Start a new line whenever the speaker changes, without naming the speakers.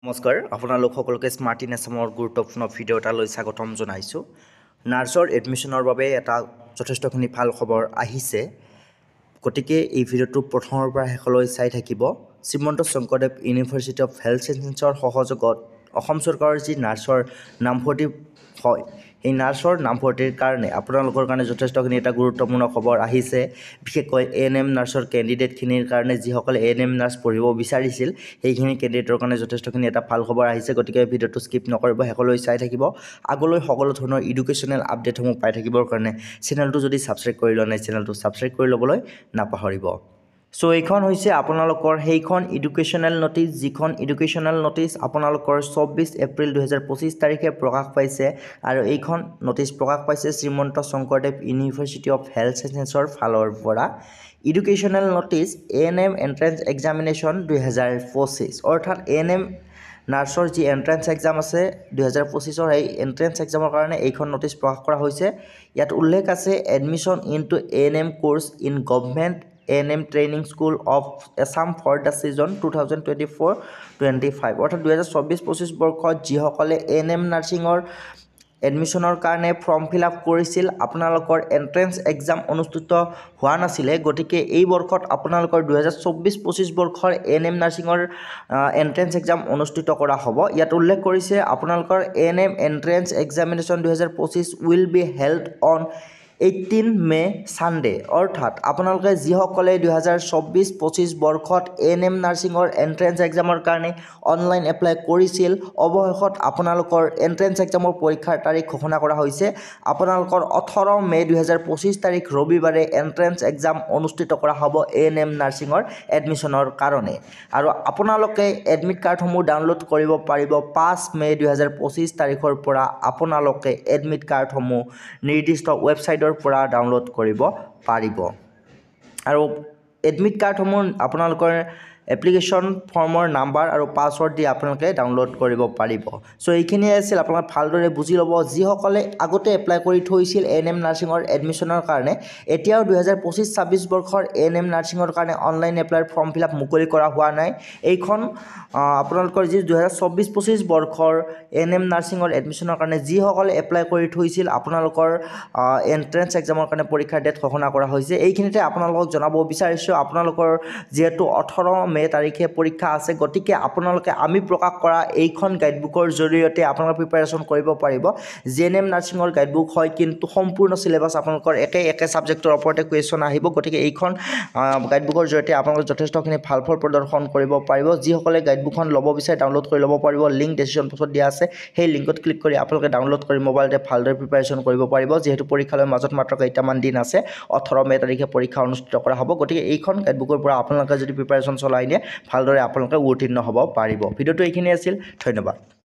নমস্কাৰ আপোনালোক সকলোকে স্মাৰ্ট ইন আছামৰ গুৰুত্বপূৰ্ণ ভিডিঅ' এটালৈ স্বাগতম জনাইছোঁ। নাৰ্ছৰ এডমিশ্যনৰ বাবে এটা যথেষ্টখিনি ভাল খবৰ আহিছে, গতিকে এই ভিডিঅ'টো প্ৰথমৰ পৰা শেষলৈ চাই থাকিব। Srimanta Sankardev university of health ছায়েন্সেছৰ সহযোগত অসম চৰকাৰৰ যি নাৰ্ছৰ নামভৰ্তি হয়, সেই নাৰ্ছৰ নামভৰ্তিৰ কাৰণে আপোনালোকৰ কাৰণে যথেষ্টখিনি এটা গুৰুত্বপূৰ্ণ খবৰ আহিছে। বিশেষকৈ ANM নাৰ্ছৰ কেণ্ডিডেটখিনিৰ কাৰণে যিসকলে ANM নাৰ্ছ পঢ়িব বিচাৰিছিল, সেইখিনি কেণ্ডিডেটৰ কাৰণে যথেষ্টখিনি এটা ভাল খবৰ আহিছে। গতিকে ভিডিঅ'টো স্কিপ নকৰিব, শেষলৈ চাই থাকিব। আগলৈ সকলো ধৰণৰ এডুকেশ্যনেল আপডেটসমূহ পাই থাকিবৰ কাৰণে চেনেলটো যদি ছাবস্ক্ৰাইব কৰি লোৱা নাই, চেনেলটো ছাবস্ক্ৰাইব কৰি ল'বলৈ নাপাহৰিব। চ' এইখন হৈছে আপোনালোকৰ সেইখন এডুকেশ্যনেল ন'টিছ, যিখন এডুকেশ্যনেল ন'টিছ আপোনালোকৰ 24 এপ্ৰিল 2025 তাৰিখে প্ৰকাশ পাইছে, আৰু এইখন ন'টিছ প্ৰকাশ পাইছে Srimanta Sankardev university of health ছায়েন্সেছৰ ফালৰ পৰা। Educational notice ANM entrance examination 2025, অৰ্থাৎ ANM নাৰ্ছৰ যি এণ্ট্ৰেন্স এক্সাম আছে 2025ৰ, সেই এণ্ট্ৰেন্স এক্সামৰ কাৰণে এইখন ন'টিছ প্ৰকাশ কৰা হৈছে। ইয়াত উল্লেখ আছে admission into ANM course in government ANM training school of Assam for the season 2024-25, অৰ্থাৎ 2024-25 বৰ্ষত যিসকলে ANM নাৰ্ছিঙৰ এডমিশ্যনৰ কাৰণে ফৰ্ম ফিল আপ কৰিছিল, আপোনালোকৰ এণ্ট্ৰেন্স এক্সাম অনুষ্ঠিত হোৱা নাছিলে, গতিকে এই বৰ্ষত আপোনালোকৰ 2024-25 বৰ্ষৰ ANM নাৰ্ছিঙৰ এণ্ট্ৰেন্স এক্সাম অনুষ্ঠিত কৰা হ'ব। ইয়াত উল্লেখ কৰিছে আপোনালোকৰ ANM entrance examination 2025 will be held on 18 May Sunday, অৰ্থাৎ আপোনালোকে যিসকলে 2024-25 বৰ্ষত ANM নাৰ্ছিঙৰ এণ্ট্ৰেন্স এক্সামৰ কাৰণে অনলাইন এপ্লাই কৰিছিল, অৱশেষত আপোনালোকৰ এণ্ট্ৰেন্স এক্সামৰ পৰীক্ষাৰ তাৰিখ ঘোষণা কৰা হৈছে। আপোনালোকৰ 18 মে 2025 তাৰিখ ৰবিবাৰে এণ্ট্ৰেন্স এক্সাম অনুষ্ঠিত কৰা হ'ব ANM নাৰ্ছিঙৰ এডমিশ্যনৰ কাৰণে, আৰু আপোনালোকে এডমিট কাৰ্ডসমূহ ডাউনলোড কৰিব পাৰিব 5 মে 2025 তাৰিখৰ পৰা। আপোনালোকে এডমিট কাৰ্ডসমূহ নিৰ্দিষ্ট ৱেবছাইটৰ পৰা ডাউনলোড কৰিব পাৰিব, আৰু এডমিট কাৰ্ডসমূহ আপোনালোকৰ এপ্লিকেশ্যন ফৰ্মৰ নাম্বাৰ আৰু পাছৱৰ্ড দি আপোনালোকে ডাউনলোড কৰিব পাৰিব। চ' এইখিনিয়ে আছিল, আপোনালোকে ভালদৰে বুজি ল'ব। যিসকলে আগতে এপ্লাই কৰি থৈছিল ANM নাৰ্ছিঙৰ এডমিশ্যনৰ কাৰণে, এতিয়াও 2025-26 বৰ্ষৰ ANM নাৰ্ছিঙৰ কাৰণে অনলাইন এপ্লাইৰ ফৰ্ম ফিল আপ মুকলি কৰা হোৱা নাই। এইখন আপোনালোকৰ যি 2024-25 বৰ্ষৰ ANM নাৰ্ছিঙৰ এডমিশ্যনৰ কাৰণে যিসকলে এপ্লাই কৰি থৈছিল, আপোনালোকৰ এণ্ট্ৰেন্স এক্সামৰ কাৰণে পৰীক্ষাৰ ডেট ঘোষণা কৰা হৈছে। এইখিনিতে আপোনালোকক জনাব বিচাৰিছোঁ, আপোনালোকৰ যিহেতু 18 মে তাৰিখে পৰীক্ষা আছে, গতিকে আপোনালোকে আমি প্ৰকাশ কৰা এইখন গাইডবুকৰ জৰিয়তে আপোনালোকে প্ৰিপাৰেশ্যন কৰিব পাৰিব। ANM নাৰ্ছিঙৰ গাইডবুক হয়, কিন্তু সম্পূৰ্ণ চিলেবাছ আপোনালোকৰ একে ছাবজেক্টৰ ওপৰতে কুৱেশ্যন আহিব, গতিকে এইখন গাইডবুকৰ জৰিয়তে আপোনালোকে যথেষ্টখিনি ভাল ফল প্ৰদৰ্শন কৰিব পাৰিব। যিসকলে গাইডবুকখন ল'ব বিচাৰে ডাউনলোড কৰি ল'ব পাৰিব, লিংক ডেছক্ৰিপশ্যন বক্সত দিয়া আছে, সেই লিংকত ক্লিক কৰি আপোনালোকে ডাউনলোড কৰি মোবাইলতে ভালদৰে প্ৰিপাৰেশ্যন কৰিব পাৰিব। যিহেতু পৰীক্ষালৈ মাজত মাত্ৰ কেইটামান দিন আছে, 18 মে তাৰিখে পৰীক্ষা অনুষ্ঠিত কৰা হ'ব, গতিকে এইখন গাইডবুকৰ পৰা আপোনালোকে যদি প্ৰিপাৰেশ্যন চলাই নিয়ে, ভালদৰে আপোনালোকে উত্তীৰ্ণ হ'ব পাৰিব। ভিডিঅ'টো এইখিনি আছিল, ধন্যবাদ।